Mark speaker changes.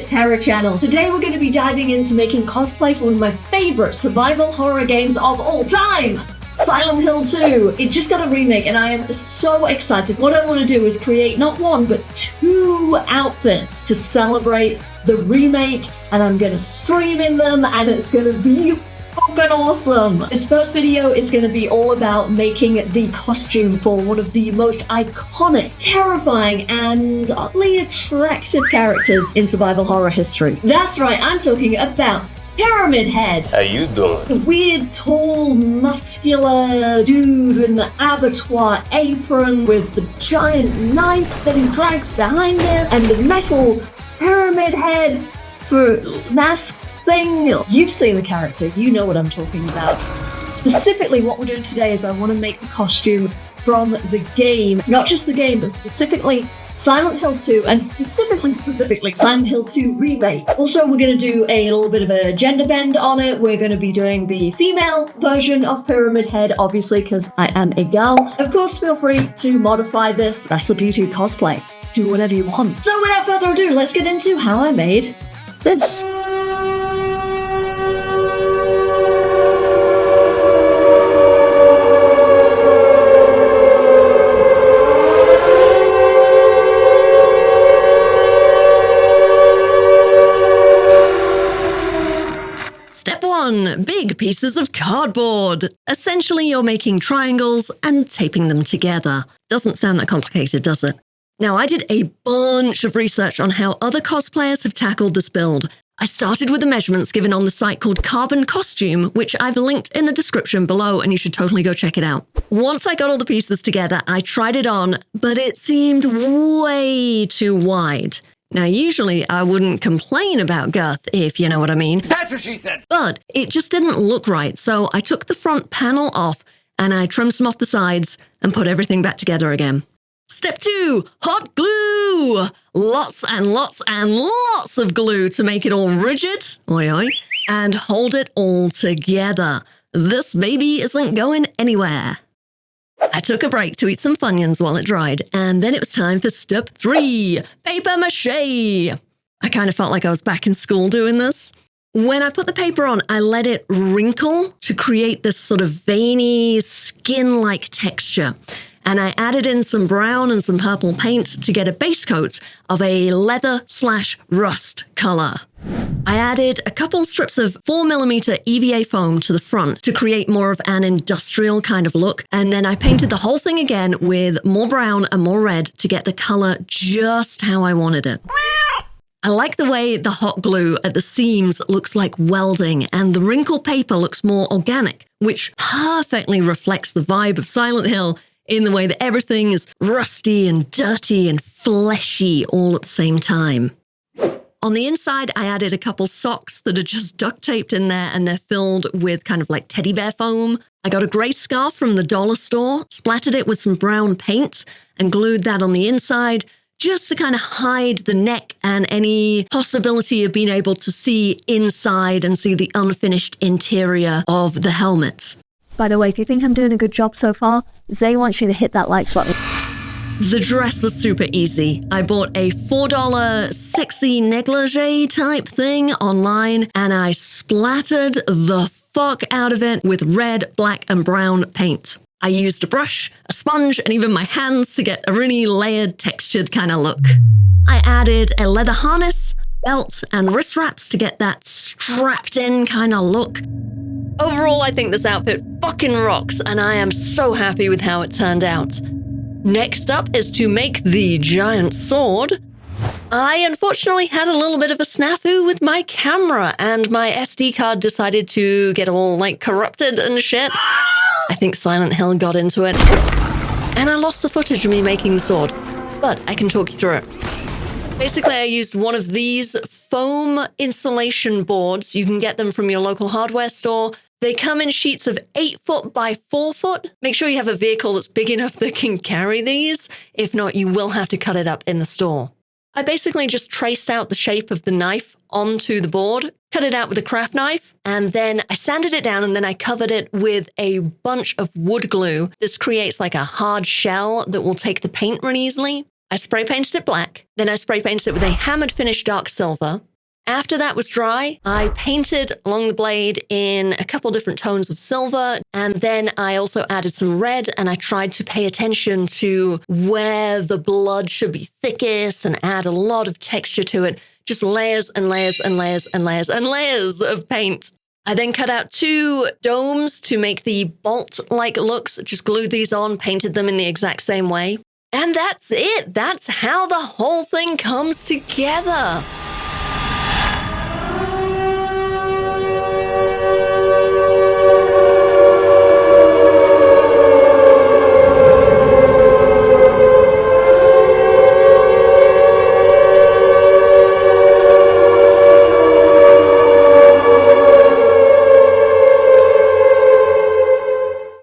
Speaker 1: Terror channel. Today we're going to be diving into making cosplay for one of my favorite survival horror games of all time, Silent Hill 2. It just got a remake and I am so excited. What I want to do is create not one but 2 outfits to celebrate the remake, and I'm going to stream in them and it's going to be fucking awesome. This first video is going to be all about making the costume for one of the most iconic, terrifying, and oddly attractive characters in survival horror history. That's right, I'm talking about Pyramid Head.
Speaker 2: How you doing?
Speaker 1: The weird, tall, muscular dude in the abattoir apron with the giant knife that he drags behind him and the metal pyramid head for mask thing. You've seen the character, you know what I'm talking about. Specifically, what we're doing today is I want to make the costume from the game. Not just the game, but specifically Silent Hill 2, and specifically Silent Hill 2 Remake. Also, we're going to do a little bit of a gender bend on it. We're going to be doing the female version of Pyramid Head, obviously, because I am a girl. Of course, feel free to modify this. That's the beauty of cosplay. Do whatever you want. So without further ado, let's get into how I made this.
Speaker 3: Step 1. Big pieces of cardboard. Essentially, you're making triangles and taping them together. Doesn't sound that complicated, does it? Now, I did a bunch of research on how other cosplayers have tackled this build. I started with the measurements given on the site called Carbon Costume, which I've linked in the description below, and you should totally go check it out. Once I got all the pieces together, I tried it on, but it seemed way too wide. Now, usually I wouldn't complain about girth, if you know what I mean.
Speaker 2: That's what she said!
Speaker 3: But it just didn't look right, so I took the front panel off and I trimmed some off the sides and put everything back together again. Step 2, hot glue! Lots and lots and lots of glue to make it all rigid, oi oi, and hold it all together. This baby isn't going anywhere. I took a break to eat some Funyuns while it dried, and then it was time for step 3, paper mache. I kind of felt like I was back in school doing this. When I put the paper on, I let it wrinkle to create this sort of veiny, skin-like texture. And I added in some brown and some purple paint to get a base coat of a leather/rust color. I added a couple strips of 4mm EVA foam to the front to create more of an industrial kind of look, and then I painted the whole thing again with more brown and more red to get the color just how I wanted it. I like the way the hot glue at the seams looks like welding, and the wrinkled paper looks more organic, which perfectly reflects the vibe of Silent Hill in the way that everything is rusty and dirty and fleshy all at the same time. On the inside, I added a couple socks that are just duct taped in there, and they're filled with kind of like teddy bear foam. I got a grey scarf from the dollar store, splattered it with some brown paint, and glued that on the inside just to kind of hide the neck and any possibility of being able to see inside and see the unfinished interior of the helmet.
Speaker 1: By the way, if you think I'm doing a good job so far, Zay wants you to hit that like button.
Speaker 3: The dress was super easy. I bought a $4 sexy negligee type thing online, and I splattered the fuck out of it with red, black, and brown paint. I used a brush, a sponge, and even my hands to get a really layered, textured kind of look. I added a leather harness, belt, and wrist wraps to get that strapped in kind of look. Overall, I think this outfit fucking rocks, and I am so happy with how it turned out. Next up is to make the giant sword. I unfortunately had a little bit of a snafu with my camera, and my SD card decided to get all like corrupted and shit. I think Silent Hill got into it, and I lost the footage of me making the sword, but I can talk you through it. Basically, I used one of these foam insulation boards. You can get them from your local hardware store. They come in sheets of 8 foot by 4 foot. Make sure you have a vehicle that's big enough that can carry these. If not, you will have to cut it up in the store. I basically just traced out the shape of the knife onto the board, cut it out with a craft knife, and then I sanded it down, and then I covered it with a bunch of wood glue. This creates like a hard shell that will take the paint really easily. I spray painted it black, then I spray painted it with a hammered finish dark silver. After that was dry, I painted along the blade in a couple different tones of silver, and then I also added some red, and I tried to pay attention to where the blood should be thickest and add a lot of texture to it. Just layers and layers and layers and layers and layers of paint. I then cut out 2 domes to make the bolt-like looks, just glued these on, painted them in the exact same way. And that's it. That's how the whole thing comes together.